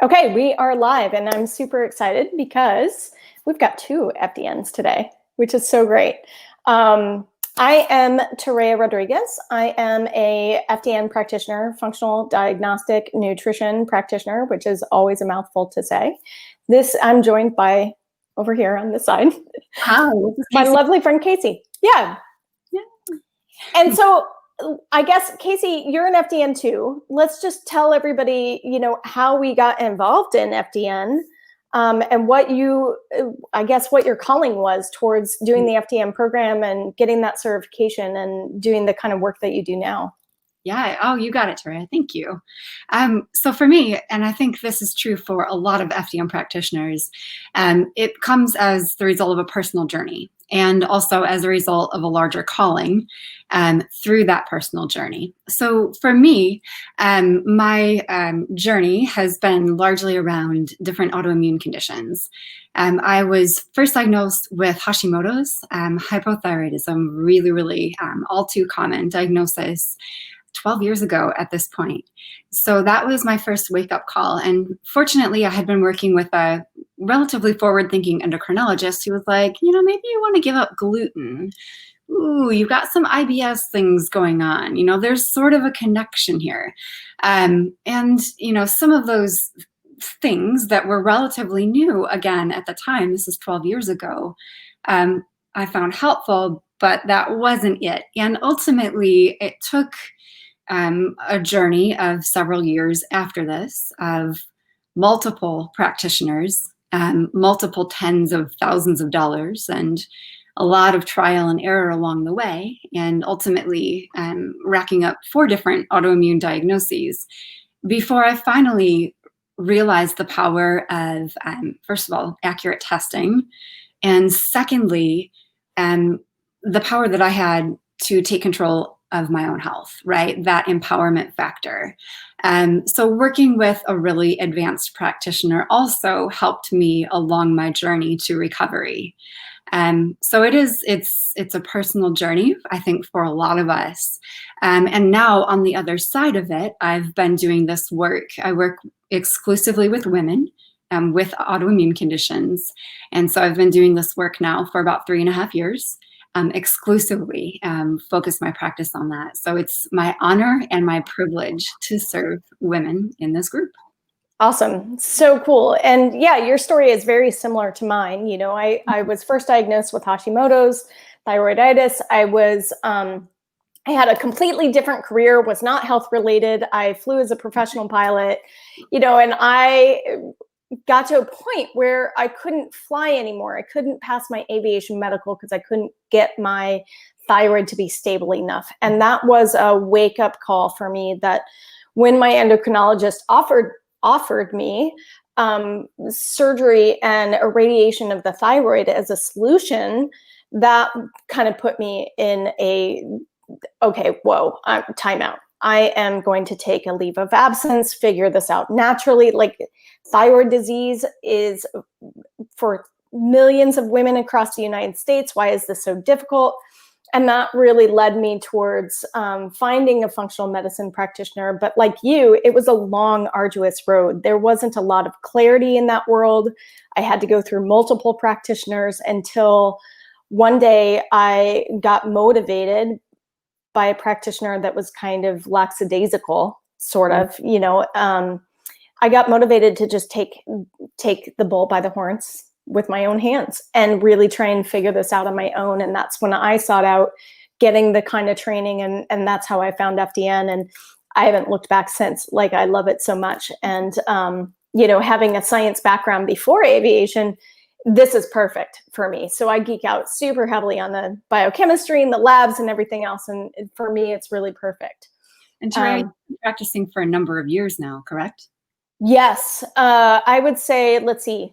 Okay, we are live, and I'm super excited because we've got two FDNs today, which is so great. I am Terea Rodriguez. I am a FDN practitioner, functional diagnostic nutrition practitioner, which is always a mouthful to say. I'm joined by, over here on this side, Hi, my lovely friend Casey. Yeah. And so I guess, Casey, you're an FDN too. Let's just tell everybody, how we got involved in FDN, and what what your calling was towards doing the FDN program and getting that certification and doing the kind of work that you do now. Yeah. Oh, you got it, Terea. Thank you. So for me, and I think this is true for a lot of FDN practitioners, it comes as the result of a personal journey and also as a result of a larger calling through that personal journey. So for me, my journey has been largely around different autoimmune conditions. I was first diagnosed with Hashimoto's hypothyroidism, really all too common diagnosis 12 years ago at this point. So that was my first wake-up call. And fortunately, I had been working with a relatively forward-thinking endocrinologist who was like, maybe you want to give up gluten. Ooh, you've got some IBS things going on. There's sort of a connection here. And some of those things that were relatively new, again, at the time, this is 12 years ago, I found helpful, but that wasn't it. And ultimately, it took a journey of several years after this of multiple practitioners, multiple tens of thousands of dollars, and a lot of trial and error along the way, and ultimately racking up 4 different autoimmune diagnoses before I finally realized the power of, first of all, accurate testing, and secondly, the power that I had to take control of my own health, right? That empowerment factor. So working with a really advanced practitioner also helped me along my journey to recovery. So it's a personal journey, I think, for a lot of us. And now on the other side of it, I've been doing this work. I work exclusively with women with autoimmune conditions. And so I've been doing this work now for about 3.5 years. Exclusively focus my practice on that. So it's my honor and my privilege to serve women in this group. Awesome. So cool. And yeah, your story is very similar to mine. I was first diagnosed with Hashimoto's thyroiditis. I had a completely different career, was not health related. I flew as a professional pilot, and I got to a point where I couldn't fly anymore. I couldn't pass my aviation medical because I couldn't get my thyroid to be stable enough. And that was a wake-up call for me, that when my endocrinologist offered me surgery and irradiation of the thyroid as a solution, that kind of put me in time out. I am going to take a leave of absence, figure this out naturally. Like, thyroid disease is for millions of women across the United States. Why is this so difficult? And that really led me towards finding a functional medicine practitioner. But like you, it was a long, arduous road. There wasn't a lot of clarity in that world. I had to go through multiple practitioners until one day I got motivated by a practitioner that was kind of lackadaisical, sort of, I got motivated to just take the bull by the horns with my own hands and really try and figure this out on my own. And that's when I sought out getting the kind of training, and that's how I found FDN. And I haven't looked back since. Like, I love it so much. And, having a science background before aviation, this is perfect for me. So I geek out super heavily on the biochemistry and the labs and everything else. And for me, it's really perfect. And Terea, you've been practicing for a number of years now, correct? Yes. I would say, let's see.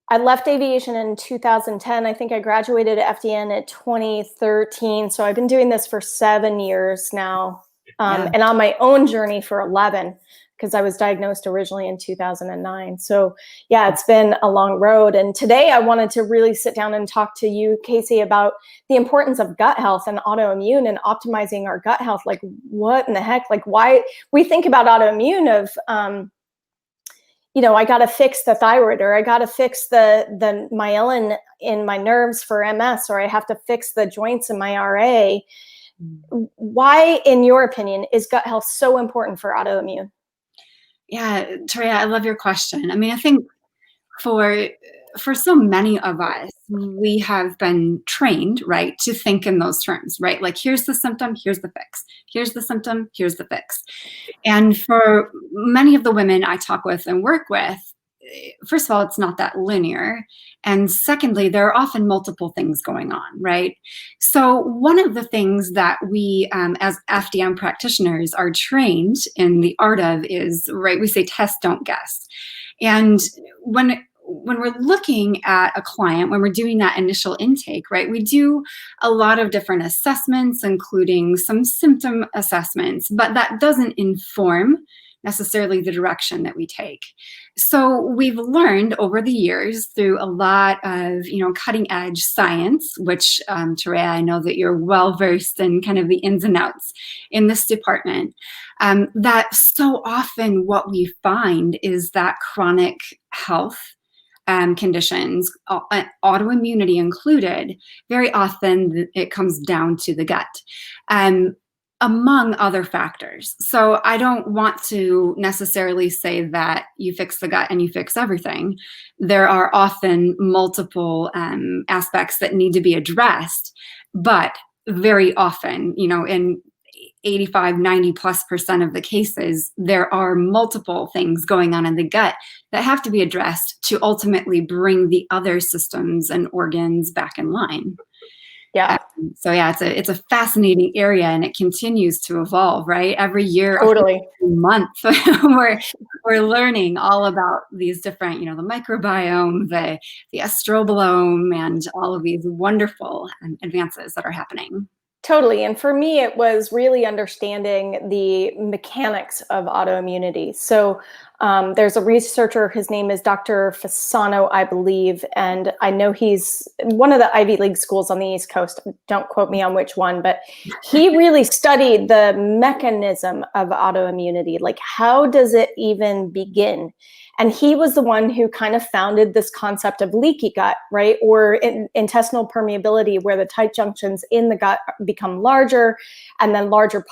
I left aviation in 2010. I think I graduated at FDN at 2013. So I've been doing this for 7 years now, and on my own journey for 11, because I was diagnosed originally in 2009. So yeah, it's been a long road. And today I wanted to really sit down and talk to you, Casey, about the importance of gut health and autoimmune and optimizing our gut health. Like, what in the heck? Like, why we think about autoimmune of, I got to fix the thyroid, or I got to fix the myelin in my nerves for MS, or I have to fix the joints in my RA. Why, in your opinion, is gut health so important for autoimmune? Yeah, Toria, I love your question. I mean, I think for so many of us, we have been trained, right, to think in those terms, right? Like, here's the symptom, here's the fix. Here's the symptom, here's the fix. And for many of the women I talk with and work with, first of all, it's not that linear. And secondly, there are often multiple things going on, right? So one of the things that we, as FDN practitioners, are trained in the art of is, right, we say test, don't guess. And when we're looking at a client, when we're doing that initial intake, right, we do a lot of different assessments, including some symptom assessments, but that doesn't inform necessarily the direction that we take. So we've learned over the years through a lot of, cutting edge science, which, Toria, I know that you're well versed in kind of the ins and outs in this department, that so often what we find is that chronic health conditions, autoimmunity included, very often it comes down to the gut, among other factors. So I don't want to necessarily say that you fix the gut and you fix everything. There are often multiple aspects that need to be addressed, but very often, in 85, 90+% of the cases, there are multiple things going on in the gut that have to be addressed to ultimately bring the other systems and organs back in line. Yeah. So yeah, it's a fascinating area, and it continues to evolve, right? Every year, Totally. every month, we're learning all about these different, the microbiome, the estrobolome, and all of these wonderful advances that are happening. Totally. And for me, it was really understanding the mechanics of autoimmunity. So there's a researcher, his name is Dr. Fasano, I believe, and I know he's one of the Ivy League schools on the East Coast. Don't quote me on which one, but he really studied the mechanism of autoimmunity. Like, how does it even begin? And he was the one who kind of founded this concept of leaky gut, right? Or intestinal permeability, where the tight junctions in the gut become larger, and then larger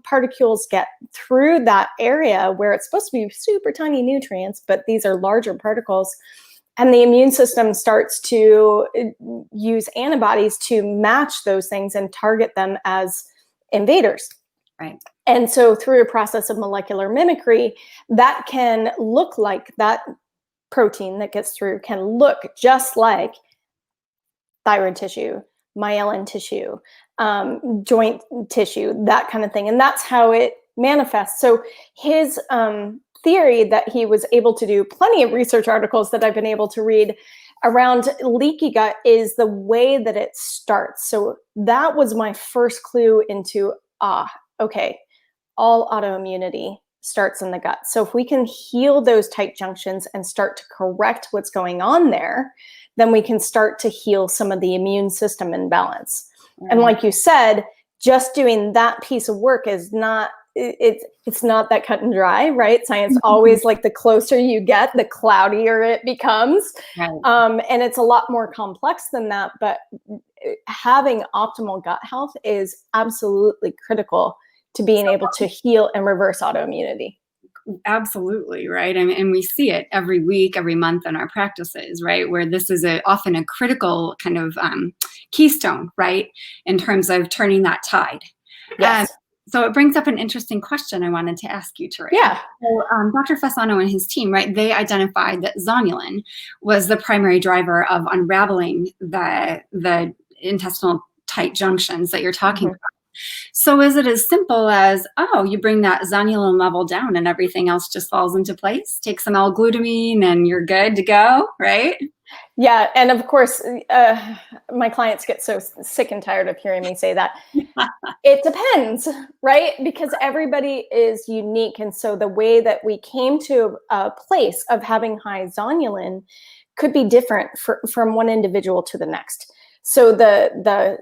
particles get through that area where it's supposed to be super tiny nutrients, but these are larger particles. And the immune system starts to use antibodies to match those things and target them as invaders. Right. And so through a process of molecular mimicry, that can look like that protein that gets through can look just like thyroid tissue, myelin tissue, joint tissue, that kind of thing. And that's how it manifests. So his theory that he was able to do, plenty of research articles that I've been able to read around leaky gut, is the way that it starts. So that was my first clue into, okay, all autoimmunity starts in the gut. So if we can heal those tight junctions and start to correct what's going on there, then we can start to heal some of the immune system imbalance. Right. And like you said, just doing that piece of work is not, it's not that cut and dry, right? Science always, like, the closer you get, the cloudier it becomes. Right. And it's a lot more complex than that, but having optimal gut health is absolutely critical to being able to heal and reverse autoimmunity. Absolutely, right? And we see it every week, every month in our practices, right? Where this is often a critical kind of keystone, right? In terms of turning that tide. Yes. So it brings up an interesting question I wanted to ask you, Toria. Yeah. So Dr. Fasano and his team, right, they identified that zonulin was the primary driver of unraveling the intestinal tight junctions that you're talking about. So is it as simple as, you bring that zonulin level down and everything else just falls into place? Take some L-glutamine and you're good to go, right? Yeah, and of course, my clients get so sick and tired of hearing me say that. It depends, right? Because everybody is unique. And so the way that we came to a place of having high zonulin could be different from one individual to the next. So the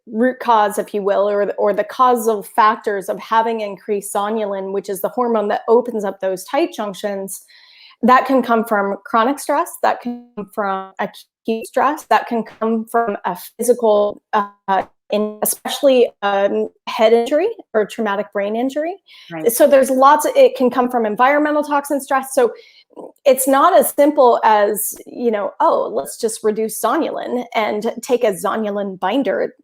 root cause, if you will, or the causal factors of having increased zonulin, which is the hormone that opens up those tight junctions, That can come from chronic stress, that can come from acute stress, that can come from a physical, especially head injury or traumatic brain injury. Right. So there's lots it can come from environmental toxin stress. So it's not as simple as, oh, let's just reduce zonulin and take a zonulin binder.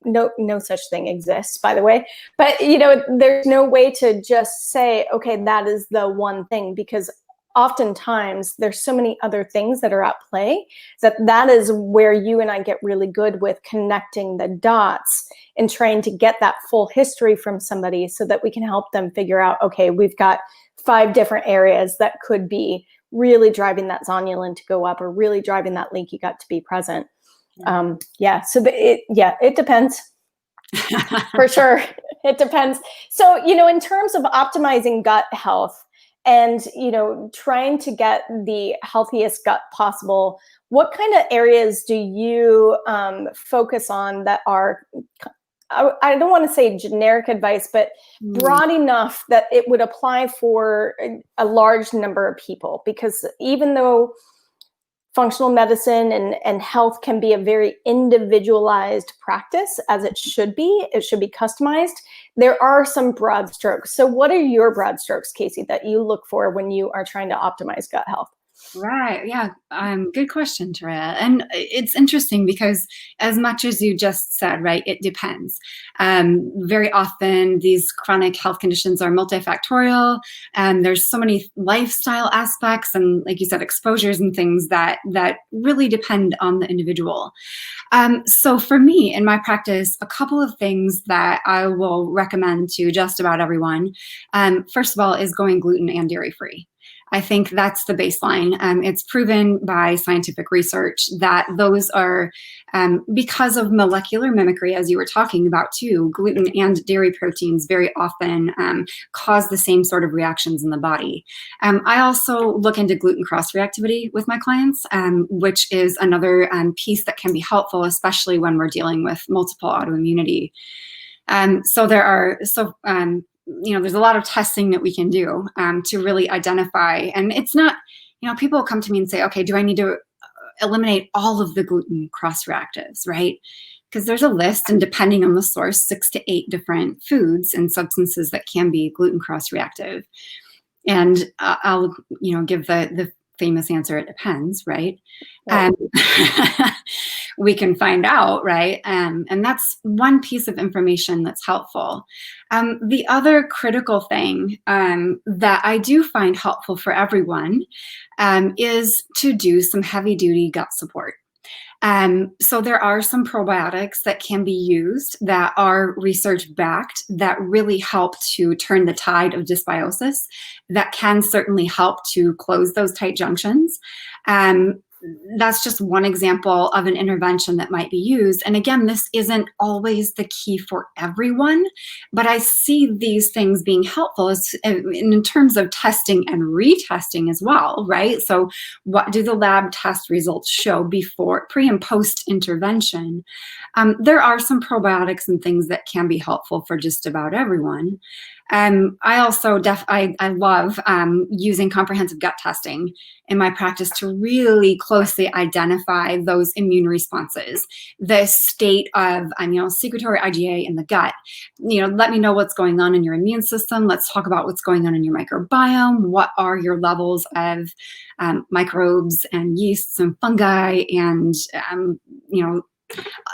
No such thing exists, by the way. But, there's no way to just say, okay, that is the one thing, because oftentimes there's so many other things that are at play that is where you and I get really good with connecting the dots and trying to get that full history from somebody so that we can help them figure out, okay, we've got 5 different areas that could be really driving that zonulin to go up or really driving that leaky gut to be present. So it depends. For sure. It depends. So, in terms of optimizing gut health and, trying to get the healthiest gut possible, what kind of areas do you focus on that are, I don't want to say generic advice, but broad enough that it would apply for a large number of people? Because even though functional medicine and health can be a very individualized practice, as it should be customized, there are some broad strokes. So what are your broad strokes, Casey, that you look for when you are trying to optimize gut health? Right. Yeah. Good question, Taria. And it's interesting because as much as you just said, right, it depends. Very often these chronic health conditions are multifactorial, and there's so many lifestyle aspects and, like you said, exposures and things that really depend on the individual. So for me, in my practice, a couple of things that I will recommend to just about everyone, first of all, is going gluten and dairy free. I think that's the baseline. It's proven by scientific research that those are, because of molecular mimicry, as you were talking about too, gluten and dairy proteins very often cause the same sort of reactions in the body. I also look into gluten cross-reactivity with my clients, which is another piece that can be helpful, especially when we're dealing with multiple autoimmunity. There's a lot of testing that we can do to really identify. And it's not, people come to me and say, okay, do I need to eliminate all of the gluten cross-reactives, right? Because there's a list, and depending on the source, 6 to 8 different foods and substances that can be gluten cross-reactive. And I'll, give the famous answer, it depends, right? We can find out, right? And that's one piece of information that's helpful. The other critical thing that I do find helpful for everyone is to do some heavy-duty gut support. So there are some probiotics that can be used that are research-backed that really help to turn the tide of dysbiosis, that can certainly help to close those tight junctions. That's just one example of an intervention that might be used. And again, this isn't always the key for everyone, but I see these things being helpful in terms of testing and retesting as well, right? So what do the lab test results show before, pre and post intervention? There are some probiotics and things that can be helpful for just about everyone. I also I love using comprehensive gut testing in my practice to really closely identify those immune responses, the state of secretory IgA in the gut. Let me know what's going on in your immune system. Let's talk about what's going on in your microbiome. What are your levels of microbes and yeasts and fungi, and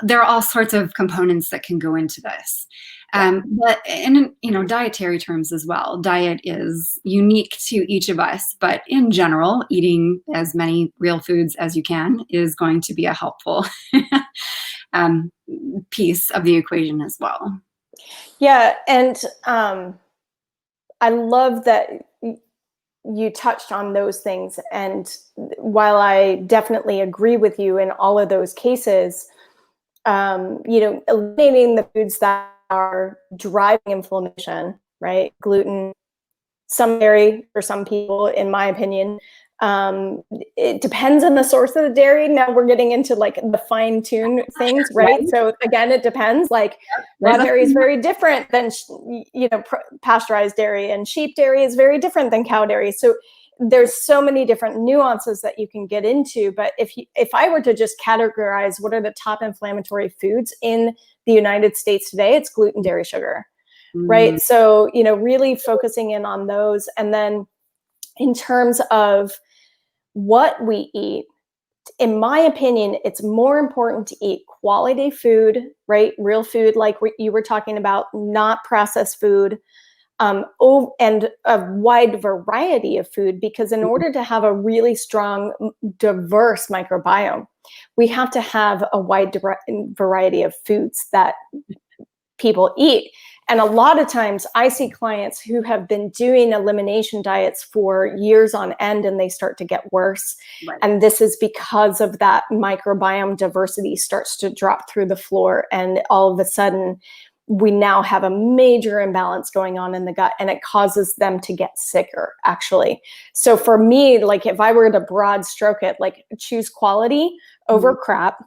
there are all sorts of components that can go into this. But in dietary terms as well, diet is unique to each of us, but in general, eating as many real foods as you can is going to be a helpful piece of the equation as well. Yeah, and I love that you touched on those things. And while I definitely agree with you in all of those cases, eliminating the foods that are driving inflammation, right? Gluten, some dairy for some people, in my opinion. It depends on the source of the dairy. Now we're getting into like the fine-tuned things, right? So again, it depends. Like raw dairy is very different than pasteurized dairy, and sheep dairy is very different than cow dairy. So there's so many different nuances that you can get into. But if I were to just categorize what are the top inflammatory foods in the United States today, it's gluten, dairy, sugar, right? So, really focusing in on those. And then in terms of what we eat, in my opinion, it's more important to eat quality food, right? Real food, like what you were talking about, not processed food, and a wide variety of food, because in order to have a really strong, diverse microbiome, we have to have a wide variety of foods that people eat. And a lot of times I see clients who have been doing elimination diets for years on end, and they start to get worse. Right. And this is because of that microbiome diversity starts to drop through the floor. And all of a sudden, we now have a major imbalance going on in the gut, and it causes them to get sicker, actually. So for me, like if I were to broad stroke it, like choose quality over crap.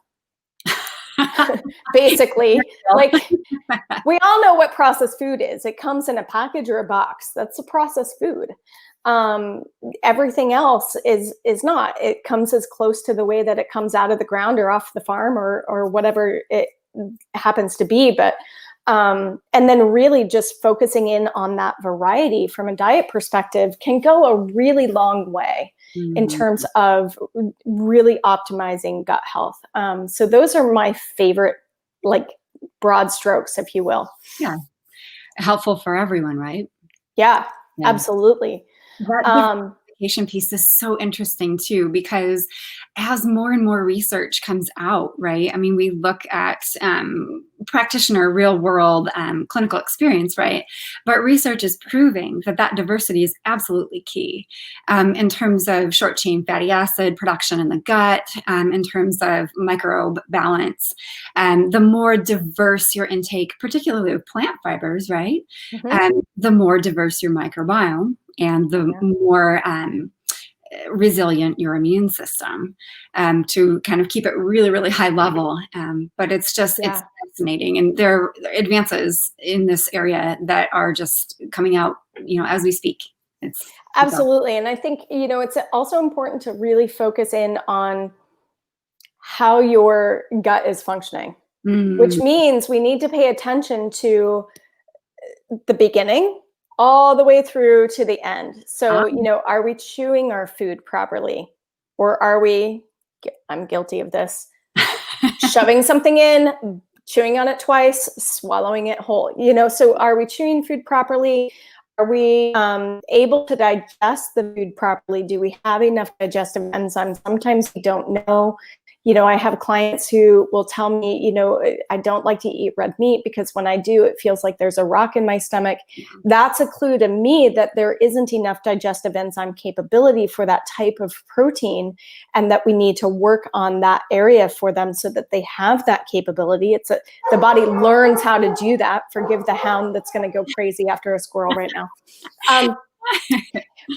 Basically, like we all know what processed food is. It comes in a package or a box. That's a processed food. Everything else is not. It comes as close to the way that it comes out of the ground or off the farm or whatever it happens to be. But and then really just focusing in on that variety from a diet perspective can go a really long way in terms of really optimizing gut health. So those are my favorite, like broad strokes, if you will. Yeah. Helpful for everyone, right? Yeah. Absolutely. That diversification piece is so interesting too, because as more and more research comes out, right? I mean, we look at practitioner, real world clinical experience, right? But research is proving that diversity is absolutely key in terms of short chain fatty acid production in the gut, in terms of microbe balance. The more diverse your intake, particularly of plant fibers, right? The more diverse your microbiome, and the more resilient your immune system, to kind of keep it really, really high level. But it's just, it's fascinating. And there are advances in this area that are just coming out, as we speak. It's absolutely. And I think, it's also important to really focus in on how your gut is functioning, which means we need to pay attention to the beginning all the way through to the end. So, are we chewing our food properly? Or are we, I'm guilty of this, shoving something in, chewing on it twice, swallowing it whole? So are we chewing food properly? Are we able to digest the food properly? Do we have enough digestive enzymes? Sometimes we don't know. I have clients who will tell me, I don't like to eat red meat because when I do, it feels like there's a rock in my stomach. That's a clue to me that there isn't enough digestive enzyme capability for that type of protein, and that we need to work on that area for them so that they have that capability. The body learns how to do that. Forgive the hound that's going to go crazy after a squirrel right now.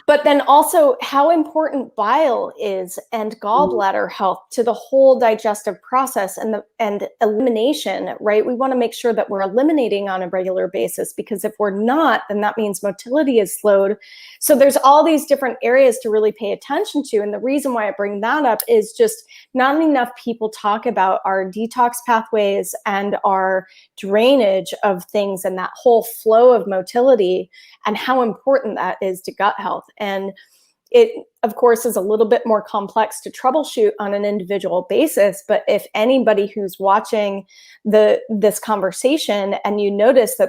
But then also how important bile is and gallbladder health to the whole digestive process and elimination, right? We want to make sure that we're eliminating on a regular basis, because if we're not, then that means motility is slowed. So there's all these different areas to really pay attention to. And the reason why I bring that up is just not enough people talk about our detox pathways and our drainage of things and that whole flow of motility and how important that is to gut health. And it, of course, is a little bit more complex to troubleshoot on an individual basis. But if anybody who's watching this conversation and you notice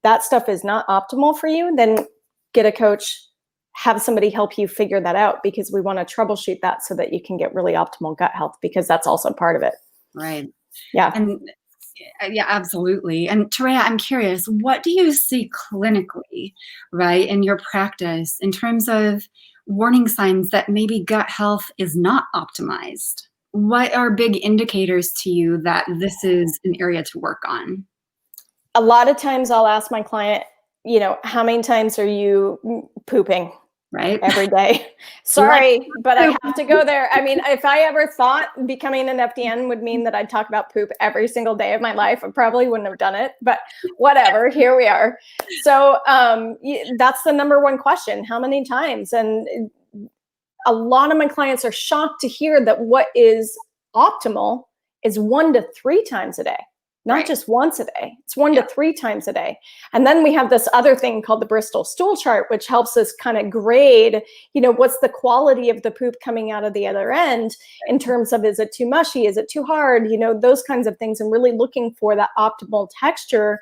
that stuff is not optimal for you, then get a coach, have somebody help you figure that out, because we want to troubleshoot that so that you can get really optimal gut health, because that's also part of it. Right. Yeah. And yeah, absolutely. And Tareya, I'm curious, what do you see clinically, right, in your practice in terms of warning signs that maybe gut health is not optimized? What are big indicators to you that this is an area to work on? A lot of times I'll ask my client, how many times are you pooping? Right. Every day. Sorry, but I have to go there. I mean, if I ever thought becoming an FDN would mean that I'd talk about poop every single day of my life, I probably wouldn't have done it, but whatever, here we are. So that's the number one question. How many times? And a lot of my clients are shocked to hear that what is optimal is 1 to 3 times a day. Not just once a day. It's 1 to 3 times a day. And then we have this other thing called the Bristol stool chart, which helps us kind of grade, what's the quality of the poop coming out of the other end in terms of, is it too mushy? Is it too hard? Those kinds of things, and really looking for that optimal texture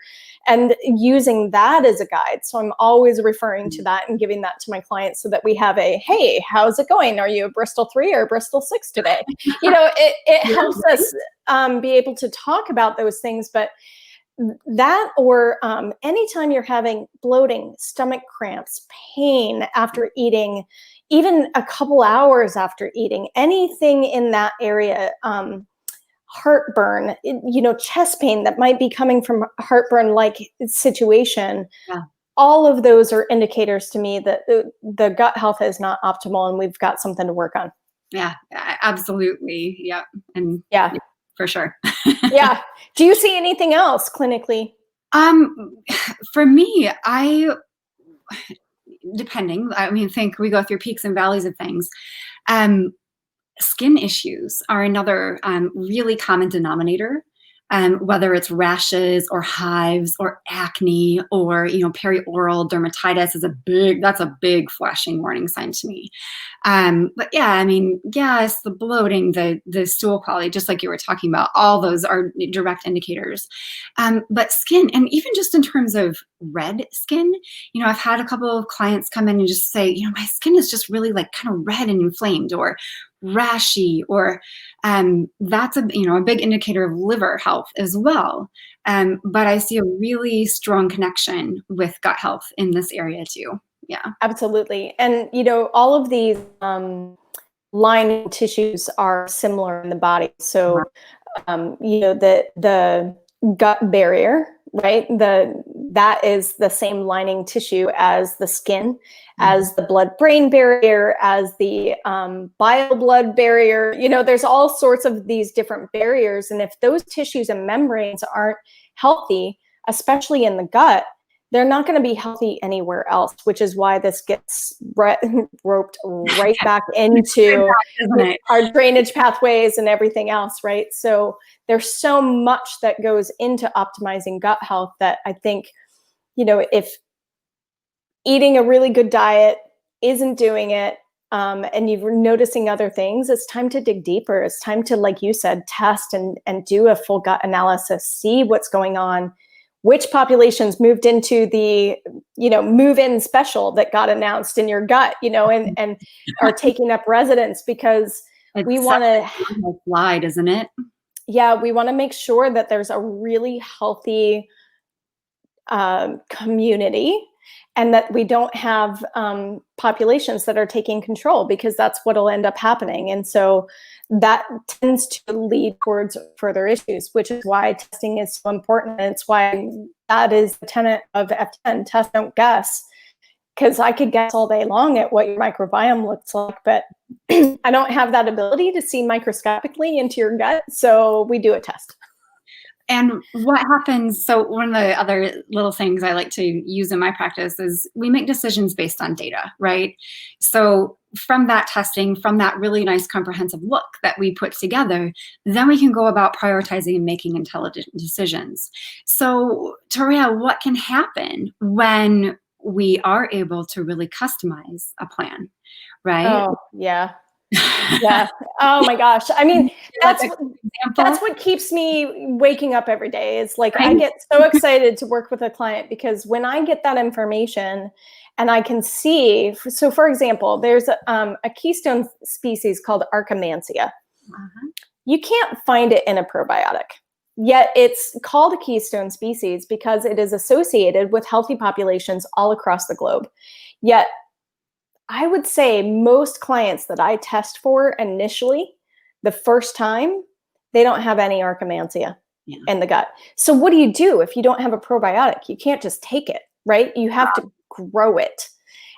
and using that as a guide. So I'm always referring to that and giving that to my clients so that we have hey, how's it going? Are you a Bristol 3 or a Bristol 6 today? It helps us be able to talk about those things. But that, or anytime you're having bloating, stomach cramps, pain after eating, even a couple hours after eating, anything in that area, heartburn, chest pain that might be coming from heartburn-like situation. Yeah. All of those are indicators to me that the gut health is not optimal and we've got something to work on. Yeah, absolutely. Yeah. And yeah, for sure. Yeah. Do you see anything else clinically? For me, depending, think we go through peaks and valleys of things. Skin issues are another really common denominator, whether it's rashes or hives or acne or, perioral dermatitis that's a big flashing warning sign to me. But yeah, yes, the bloating, the stool quality, just like you were talking about, all those are direct indicators. But skin, and even just in terms of red skin, I've had a couple of clients come in and just say, my skin is just really like kind of red and inflamed or rashy, or that's a big indicator of liver health as well. But I see a really strong connection with gut health in this area too. Yeah, absolutely. And all of these lining tissues are similar in the body. So the gut barrier, right? That is the same lining tissue as the skin, as the blood-brain barrier, as the bile-blood barrier. There's all sorts of these different barriers. And if those tissues and membranes aren't healthy, especially in the gut, they're not going to be healthy anywhere else, which is why this gets roped right back into our drainage pathways and everything else, right? So there's so much that goes into optimizing gut health that I think, if eating a really good diet isn't doing it, and you're noticing other things, it's time to dig deeper. It's time to, like you said, test and do a full gut analysis, see what's going on, which populations moved into the, move-in special that got announced in your gut, and are taking up residence, because we want to slide, isn't it? Yeah, we want to make sure that there's a really healthy community, and that we don't have populations that are taking control, because that's what'll end up happening. And so that tends to lead towards further issues, which is why testing is so important. And it's why that is the tenet of FDN, test, don't guess. Because I could guess all day long at what your microbiome looks like, but I don't have that ability to see microscopically into your gut. So we do a test. And what happens, so one of the other little things I like to use in my practice is we make decisions based on data, right? So from that testing, from that really nice comprehensive look that we put together, then we can go about prioritizing and making intelligent decisions. So Toria, what can happen when we are able to really customize a plan, right? Oh, yeah. Yeah. Oh my gosh. That's what keeps me waking up every day. It's like, I get so excited to work with a client, because when I get that information and I can see, so for example, there's a keystone species called Archimansia. You can't find it in a probiotic, yet it's called a keystone species because it is associated with healthy populations all across the globe. Yet I would say most clients that I test for initially, the first time, they don't have any Archimansia in the gut. So what do you do if you don't have a probiotic? You can't just take it, right? You have to grow it.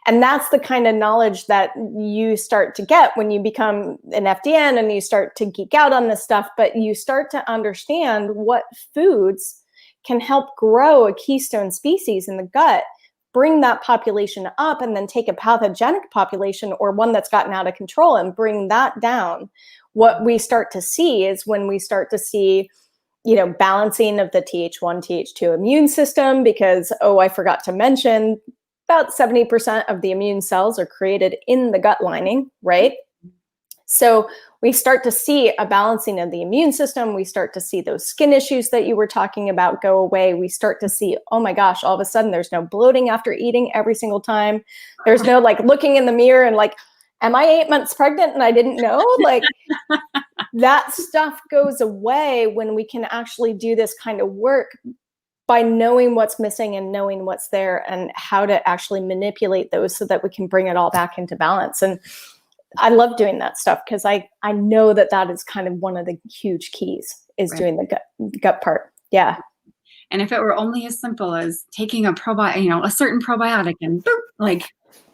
And that's the kind of knowledge that you start to get when you become an FDN and you start to geek out on this stuff, but you start to understand what foods can help grow a keystone species in the gut bring that population up and then take a pathogenic population or one that's gotten out of control and bring that down, what we start to see is when we start to see, balancing of the Th1, Th2 immune system, because, I forgot to mention, about 70% of the immune cells are created in the gut lining, right? So we start to see a balancing of the immune system. We start to see those skin issues that you were talking about go away. We start to see, oh my gosh, all of a sudden there's no bloating after eating every single time. There's no like looking in the mirror and like, am I 8 months pregnant and I didn't know? Like that stuff goes away when we can actually do this kind of work by knowing what's missing and knowing what's there and how to actually manipulate those so that we can bring it all back into balance. And I love doing that stuff because I know that is kind of one of the huge keys is doing the gut part. Yeah. And if it were only as simple as taking a a certain probiotic and boop, like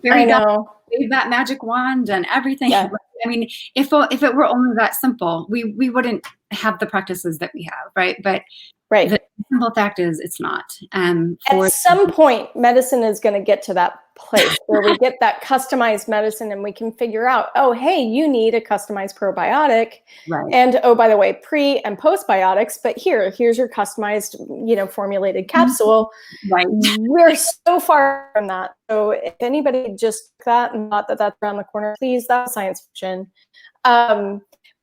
wave that magic wand and everything. Yeah. I mean, if it were only that simple, we wouldn't have the practices that we have, right? But the simple fact is it's not. At some point, medicine is going to get to that place where we get that customized medicine and we can figure out, oh, hey, you need a customized probiotic. Right. And oh, by the way, pre and postbiotics, but here's your customized, formulated capsule. Right. We're so far from that. So if anybody just took that and thought that that's around the corner, please, that's science fiction.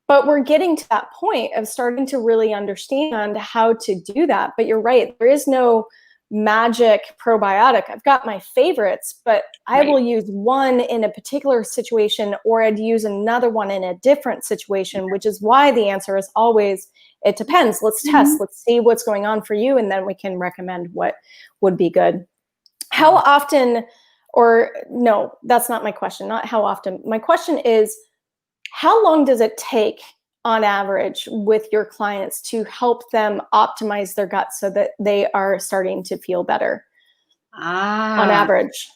But we're getting to that point of starting to really understand how to do that. But you're right, there is no magic probiotic. I've got my favorites, but I will use one in a particular situation, or I'd use another one in a different situation, which is why the answer is always, it depends. Let's test, let's see what's going on for you, and then we can recommend what would be good. How often, or no, that's not my question, not how often. My question is, how long does it take on average with your clients to help them optimize their gut so that they are starting to feel better on average?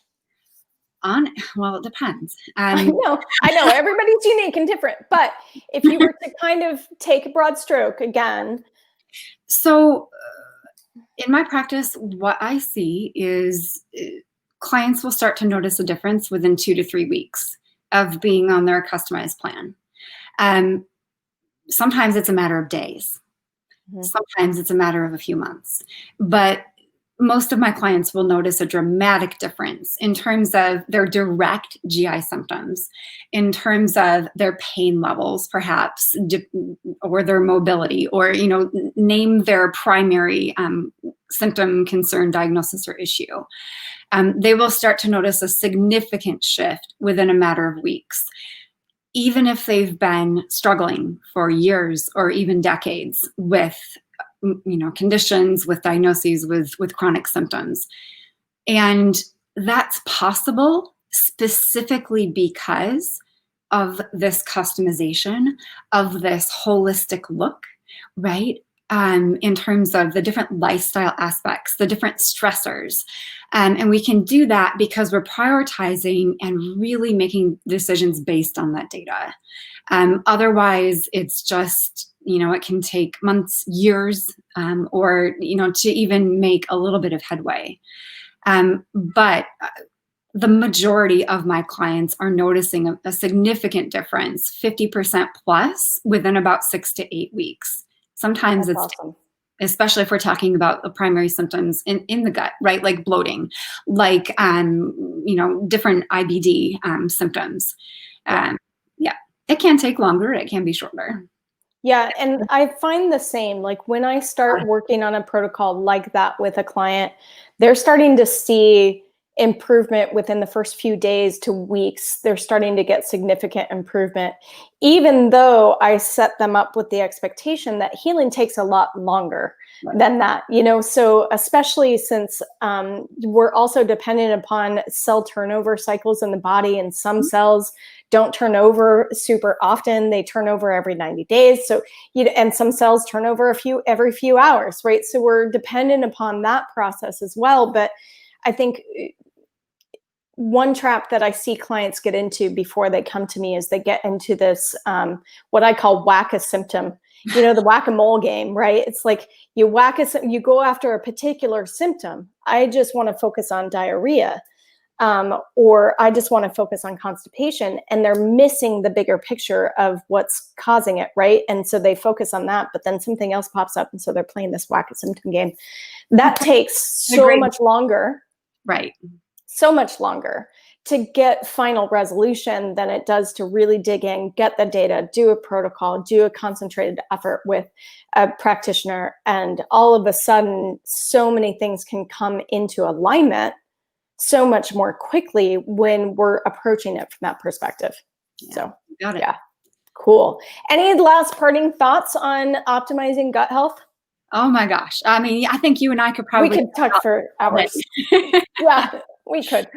Well, it depends. I know everybody's unique and different, but if you were to kind of take a broad stroke again. So in my practice, what I see is clients will start to notice a difference within 2 to 3 weeks of being on their customized plan. Sometimes it's a matter of days. Mm-hmm. Sometimes it's a matter of a few months. But most of my clients will notice a dramatic difference in terms of their direct GI symptoms, in terms of their pain levels, perhaps, or their mobility, or, name their primary symptom, concern, diagnosis, or issue. They will start to notice a significant shift within a matter of weeks, even if they've been struggling for years or even decades with conditions, with diagnoses, with chronic symptoms. And that's possible specifically because of this customization, of this holistic look, right? In terms of the different lifestyle aspects, the different stressors. And we can do that because we're prioritizing and really making decisions based on that data. Otherwise, it's just, it can take months, years, or, to even make a little bit of headway. But the majority of my clients are noticing a significant difference, 50% plus, within about 6 to 8 weeks. Sometimes that's awesome. Especially if we're talking about the primary symptoms in the gut, right? Like bloating, like, different IBD symptoms. It can take longer. It can be shorter. Yeah. And I find the same, like when I start working on a protocol like that with a client, they're starting to see improvement within the first few days to weeks. They're starting to get significant improvement, even though I set them up with the expectation that healing takes a lot longer than that, so especially since we're also dependent upon cell turnover cycles in the body, and some cells don't turn over super often. They turn over every 90 days. So, and some cells turn over every few hours, right? So we're dependent upon that process as well. But I think one trap that I see clients get into before they come to me is they get into this, what I call whack a symptom. You know, the whack-a-mole game, right? It's like you go after a particular symptom. I just want to focus on diarrhea, or I just want to focus on constipation, and they're missing the bigger picture of what's causing it, right? And so they focus on that, but then something else pops up, and so they're playing this whack-a-symptom game. That takes so much longer. Right. So much longer to get final resolution than it does to really dig in, get the data, do a protocol, do a concentrated effort with a practitioner. And all of a sudden, so many things can come into alignment so much more quickly when we're approaching it from that perspective. Yeah, so, got it. Yeah, cool. Any last parting thoughts on optimizing gut health? Oh my gosh. I mean, I think you and I could probably— We could talk for hours. Yeah, we could.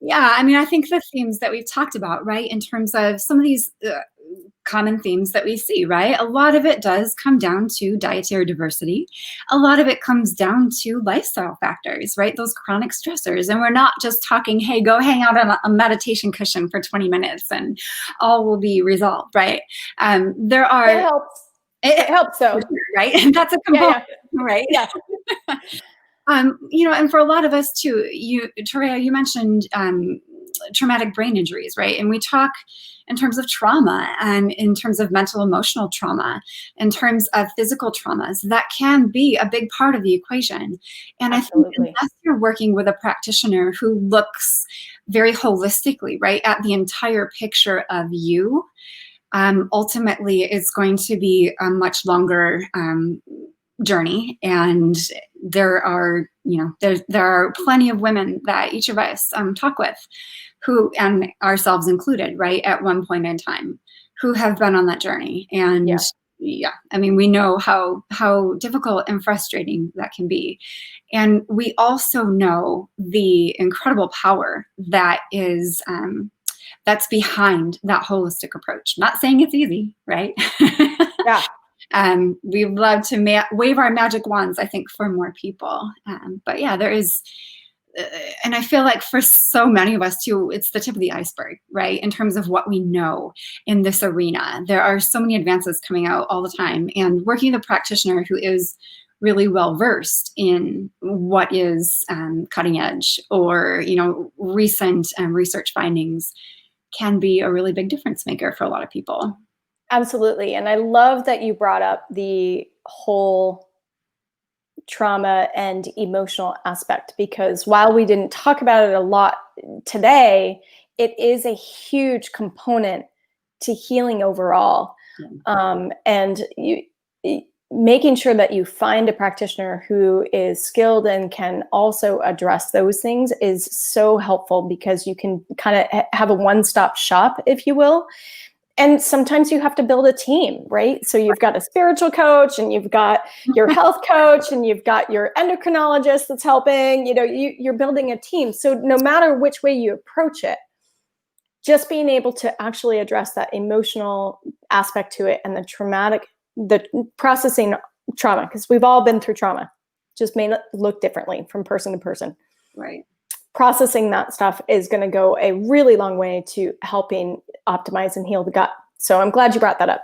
Yeah, I mean, I think the themes that we've talked about, right, in terms of some of these common themes that we see, right? A lot of it does come down to dietary diversity. A lot of it comes down to lifestyle factors, right? Those chronic stressors. And we're not just talking, hey, go hang out on a meditation cushion for 20 minutes and all will be resolved, right? There are— It helps. It helps, though. Right? And that's a component, right? Yeah. You know, and for a lot of us too, Toria, you mentioned traumatic brain injuries, right? And we talk in terms of trauma and in terms of mental, emotional trauma, in terms of physical traumas, that can be a big part of the equation. And Absolutely. I think unless you're working with a practitioner who looks very holistically, right, at the entire picture of you, ultimately it's going to be a much longer journey. And there are, you know, there are plenty of women that each of us talk with, who, and ourselves included, right, at one point in time, who have been on that journey. And yeah, I mean, we know how difficult and frustrating that can be. And we also know the incredible power that is that's behind that holistic approach. Not saying it's easy, right? Yeah. We love to wave our magic wands, I think, for more people. But yeah, there is, and I feel like for so many of us too, it's the tip of the iceberg, right? In terms of what we know in this arena. There are so many advances coming out all the time, and working with a practitioner who is really well versed in what is cutting edge or, you know, recent research findings can be a really big difference maker for a lot of people. Absolutely. And I love that you brought up the whole trauma and emotional aspect, because while we didn't talk about it a lot today, it is a huge component to healing overall. And making sure that you find a practitioner who is skilled and can also address those things is so helpful, because you can kind of have a one-stop shop, if you will. And sometimes you have to build a team, right? So you've got a spiritual coach, and you've got your health coach, and you've got your endocrinologist that's helping. You know, you're building a team. So no matter which way you approach it, just being able to actually address that emotional aspect to it, and the processing trauma, because we've all been through trauma, just may look differently from person to person. Right. Processing that stuff is going to go a really long way to helping optimize and heal the gut. So I'm glad you brought that up.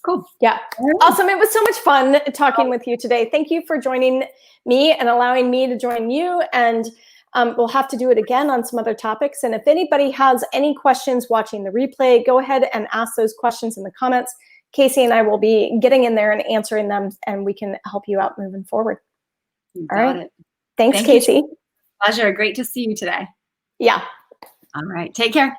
Cool. Yeah. Awesome. It was so much fun talking with you today. Thank you for joining me and allowing me to join you. And we'll have to do it again on some other topics. And if anybody has any questions watching the replay, go ahead and ask those questions in the comments. Casey and I will be getting in there and answering them, and we can help you out moving forward. All right. Thanks, Casey. Pleasure. Great to see you today. Yeah. All right. Take care.